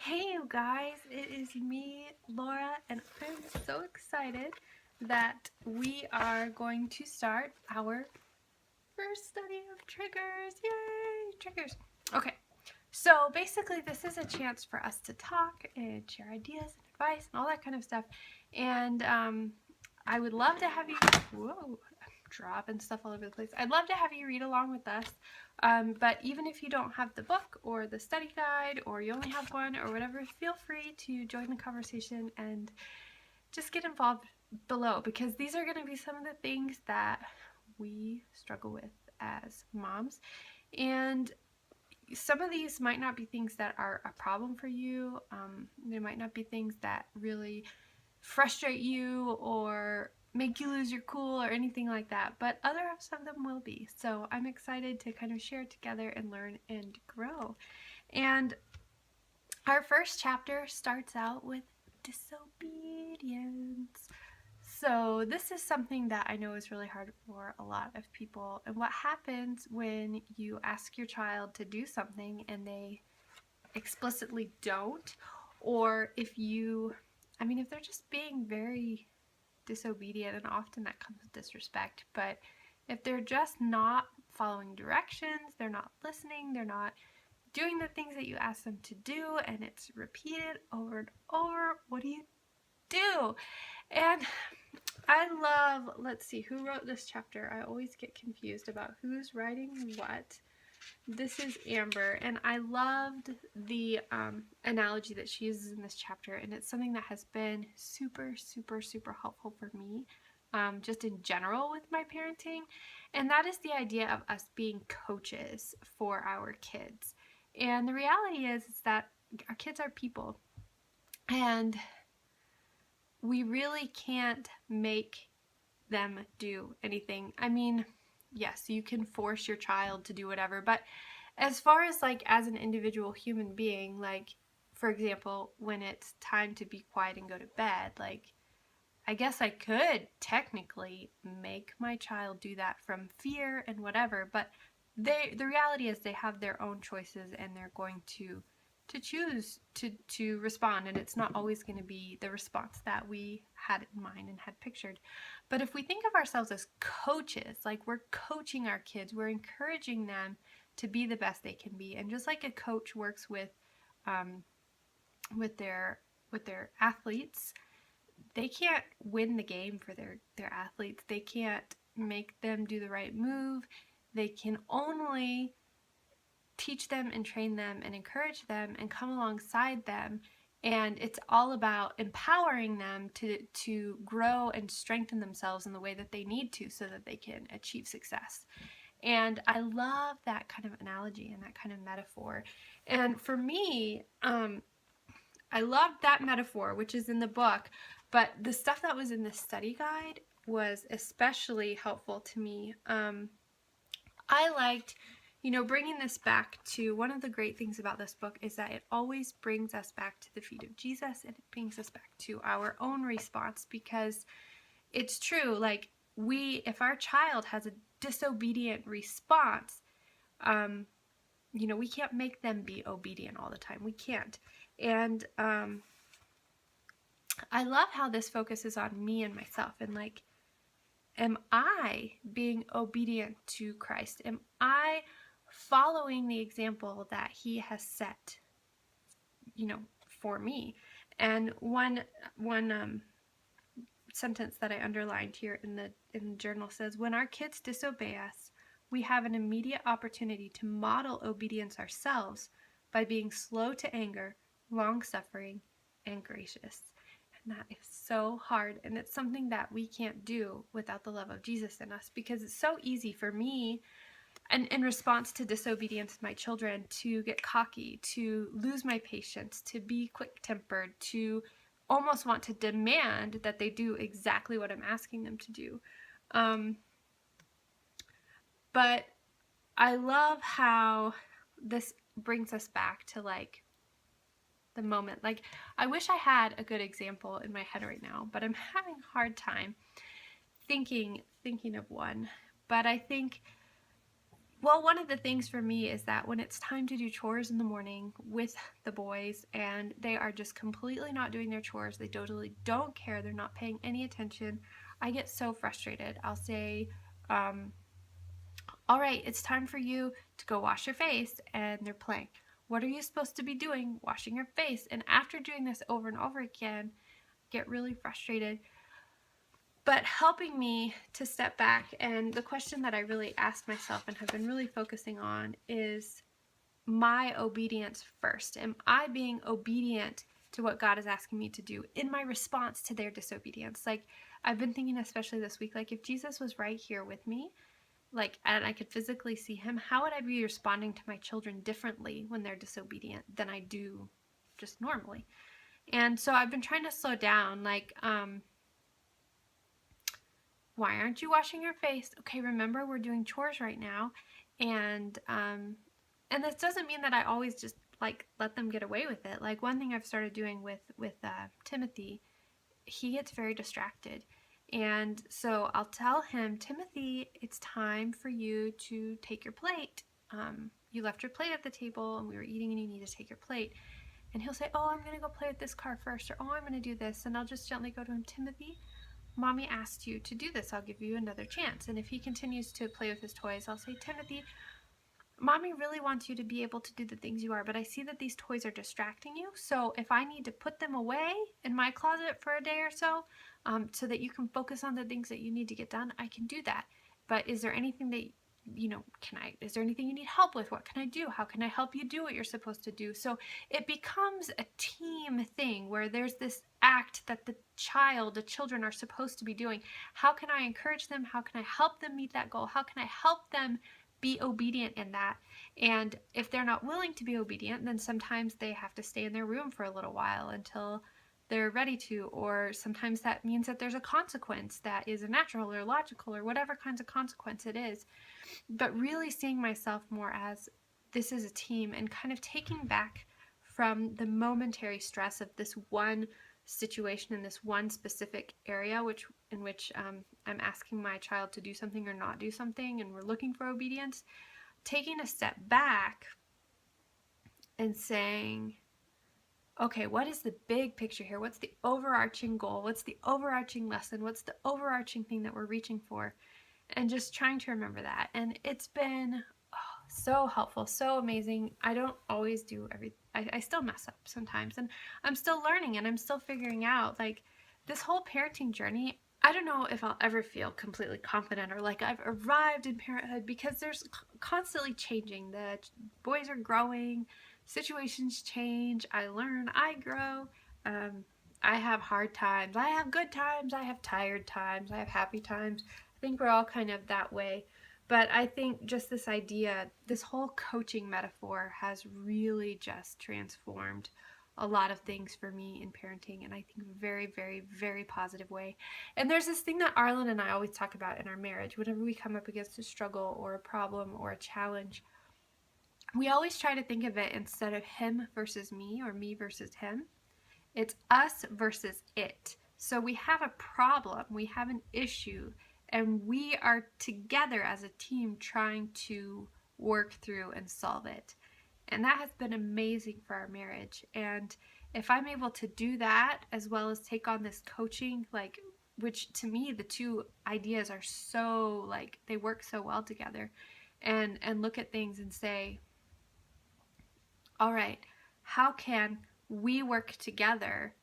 Hey you guys, it is me, Laura, and I'm so excited that we are going to start our first study of triggers. Yay, triggers. Okay, so basically this is a chance for us to talk and share ideas and advice and all that kind of stuff. And I would love to have you, whoa, I'm dropping stuff all over the place. I'd love to have you read along with us. But even if you don't have the book or the study guide or you only have one or whatever, feel free to join the conversation and just get involved below, because these are going to be some of the things that we struggle with as moms. And some of these might not be things that are a problem for you. They might not be things that really frustrate you or make you lose your cool or anything like that, but other some of them will be. So I'm excited to kind of share together and learn and grow. And our first chapter starts out with disobedience. So this is something that I know is really hard for a lot of people. And what happens when you ask your child to do something and they explicitly don't, or if they're just being very disobedient, and often that comes with disrespect, but if they're just not following directions, they're not listening, they're not doing the things that you ask them to do, and it's repeated over and over, what do you do? And I love, let's see, who wrote this chapter? I always get confused about who's writing what. This is Amber, and I loved the analogy that she uses in this chapter, and it's something that has been super, super, super helpful for me, just in general with my parenting, and that is the idea of us being coaches for our kids. And the reality is that our kids are people, and we really can't make them do anything. I mean, yes, you can force your child to do whatever, but as far as like as an individual human being, like for example, when it's time to be quiet and go to bed, like I guess I could technically make my child do that from fear and whatever, but the reality is they have their own choices and they're going to choose to respond, and it's not always going to be the response that we had in mind and had pictured. But if we think of ourselves as coaches, like we're coaching our kids, we're encouraging them to be the best they can be. And just like a coach works with um, with their athletes, they can't win the game for their athletes. They can't make them do the right move. They can only teach them and train them and encourage them and come alongside them. And it's all about empowering them to grow and strengthen themselves in the way that they need to so that they can achieve success. And I love that kind of analogy and that kind of metaphor. And for me, I loved that metaphor, which is in the book, but the stuff that was in the study guide was especially helpful to me. I liked, bringing this back to, one of the great things about this book is that it always brings us back to the feet of Jesus, and it brings us back to our own response, because it's true, like if our child has a disobedient response, we can't make them be obedient all the time. We can't. And I love how this focuses on me and myself, and like, am I being obedient to Christ? Am I following the example that he has set, for me? And one sentence that I underlined here in the journal says, when our kids disobey us, we have an immediate opportunity to model obedience ourselves by being slow to anger, long-suffering, and gracious. And that is so hard, and it's something that we can't do without the love of Jesus in us, because it's so easy for me, and in response to disobedience of my children, to get cocky, to lose my patience, to be quick-tempered, to almost want to demand that they do exactly what I'm asking them to do. But I love how this brings us back to like the moment. Like, I wish I had a good example in my head right now, but I'm having a hard time thinking of one. But I think Well, one of the things for me is that when it's time to do chores in the morning with the boys and they are just completely not doing their chores, they totally don't care, they're not paying any attention, I get so frustrated. I'll say, um, all right, it's time for you to go wash your face, and they're playing. What are you supposed to be doing? Washing your face. And after doing this over and over again, get really frustrated. But helping me to step back, and the question that I really asked myself and have been really focusing on is my obedience first. Am I being obedient to what God is asking me to do in my response to their disobedience? Like, I've been thinking, especially this week, like if Jesus was right here with me, like, and I could physically see him, how would I be responding to my children differently when they're disobedient than I do just normally? And so I've been trying to slow down, like, why aren't you washing your face? Okay, remember we're doing chores right now. And this doesn't mean that I always just like let them get away with it. Like one thing I've started doing with Timothy, he gets very distracted. And so I'll tell him, Timothy, it's time for you to take your plate. You left your plate at the table and we were eating and you need to take your plate. And he'll say, oh, I'm going to go play with this car first, or oh, I'm going to do this. And I'll just gently go to him, Timothy, Mommy asked you to do this. I'll give you another chance. And if he continues to play with his toys, I'll say, Timothy, Mommy really wants you to be able to do the things you are, but I see that these toys are distracting you. So if I need to put them away in my closet for a day or so that you can focus on the things that you need to get done, I can do that. But is there anything that, is there anything you need help with? What can I do? How can I help you do what you're supposed to do? So it becomes a team thing where there's this act that the children are supposed to be doing. How can I encourage them? How can I help them meet that goal? How can I help them be obedient in that? And if they're not willing to be obedient, then sometimes they have to stay in their room for a little while until they're ready to, or sometimes that means that there's a consequence that is a natural or logical or whatever kinds of consequence it is. But really seeing myself more as this is a team and kind of taking back from the momentary stress of this one situation in this one specific area in which I'm asking my child to do something or not do something and we're looking for obedience, taking a step back and saying, okay, what is the big picture here? What's the overarching goal? What's the overarching lesson? What's the overarching thing that we're reaching for? And just trying to remember that. And it's been so helpful, so amazing. I don't always do everything. I still mess up sometimes, and I'm still learning and I'm still figuring out, like, this whole parenting journey. I don't know if I'll ever feel completely confident or like I've arrived in parenthood, because there's constantly changing. The boys are growing, situations change, I learn, I grow. I have hard times, I have good times, I have tired times, I have happy times. I think we're all kind of that way. But I think just this idea, this whole coaching metaphor has really just transformed a lot of things for me in parenting, and I think a very, very, very positive way. And there's this thing that Arlen and I always talk about in our marriage. Whenever we come up against a struggle or a problem or a challenge, we always try to think of it instead of him versus me or me versus him. It's us versus it. So we have a problem, we have an issue, and we are together as a team trying to work through and solve it. And that has been amazing for our marriage. And if I'm able to do that as well as take on this coaching, like, which to me the two ideas are so, like, they work so well together, and look at things and say, all right, how can we work together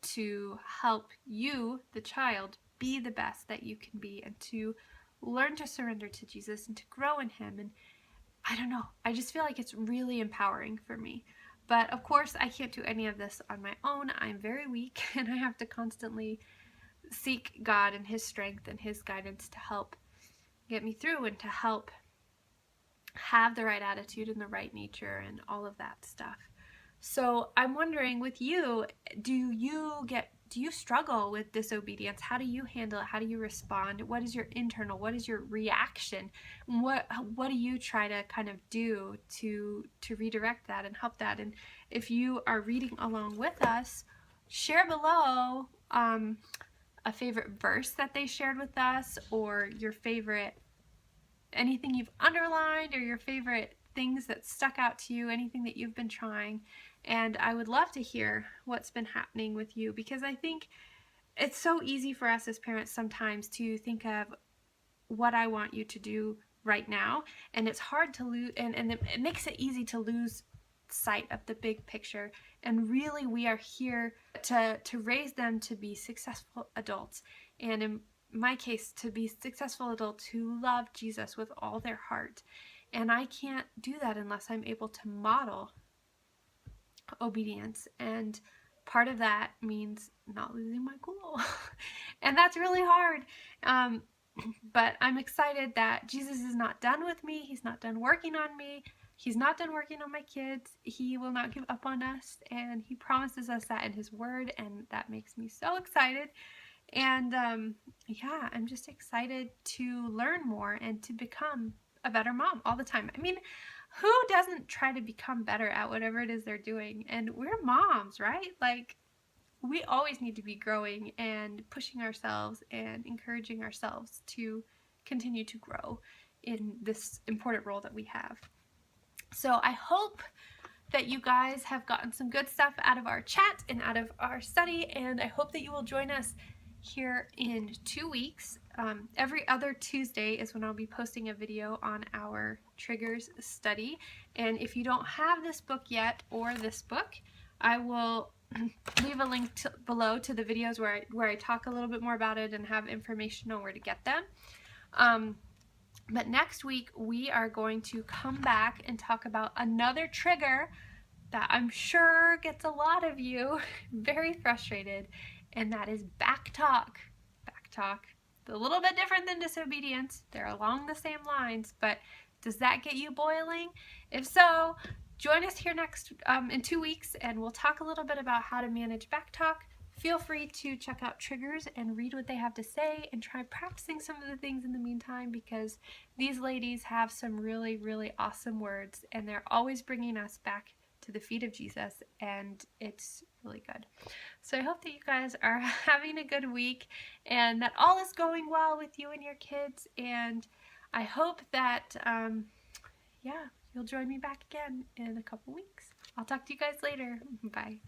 to help you, the child, be the best that you can be, and to learn to surrender to Jesus and to grow in him. And I don't know, I just feel like it's really empowering for me. But of course, I can't do any of this on my own. I'm very weak, and I have to constantly seek God and his strength and his guidance to help get me through and to help have the right attitude and the right nature and all of that stuff. So I'm wondering, with you, do you struggle with disobedience? How do you handle it? How do you respond? What is your internal? What is your reaction? What do you try to kind of do to redirect that and help that? And if you are reading along with us, share below a favorite verse that they shared with us, or your favorite anything you've underlined or your favorite things that stuck out to you, anything that you've been trying. And I would love to hear what's been happening with you, because I think it's so easy for us as parents sometimes to think of what I want you to do right now, and it's hard to lose, and it makes it easy to lose sight of the big picture. And really, we are here to raise them to be successful adults, and in my case, to be successful adults who love Jesus with all their heart. And I can't do that unless I'm able to model obedience, and part of that means not losing my cool. And that's really hard. But I'm excited that Jesus is not done with me. He's not done working on me. He's not done working on my kids. He will not give up on us, and he promises us that in his word, and that makes me so excited. And yeah, I'm just excited to learn more and to become a better mom all the time. I mean, who doesn't try to become better at whatever it is they're doing? And we're moms, right? Like, we always need to be growing and pushing ourselves and encouraging ourselves to continue to grow in this important role that we have. So I hope that you guys have gotten some good stuff out of our chat and out of our study, and I hope that you will join us here in 2 weeks. Every other Tuesday is when I'll be posting a video on our triggers study. And if you don't have this book yet, or this book, I will leave a link below to the videos where I talk a little bit more about it and have information on where to get them. But next week we are going to come back and talk about another trigger that I'm sure gets a lot of you very frustrated, and that is back talk. Back talk. It's a little bit different than disobedience. They're along the same lines, but does that get you boiling? If so, join us here next in 2 weeks, and we'll talk a little bit about how to manage back talk. Feel free to check out Triggers and read what they have to say, and try practicing some of the things in the meantime, because these ladies have some really, really awesome words, and they're always bringing us back to the feet of Jesus, and it's really good. So I hope that you guys are having a good week, and that all is going well with you and your kids, and I hope that yeah, you'll join me back again in a couple weeks. I'll talk to you guys later. Bye.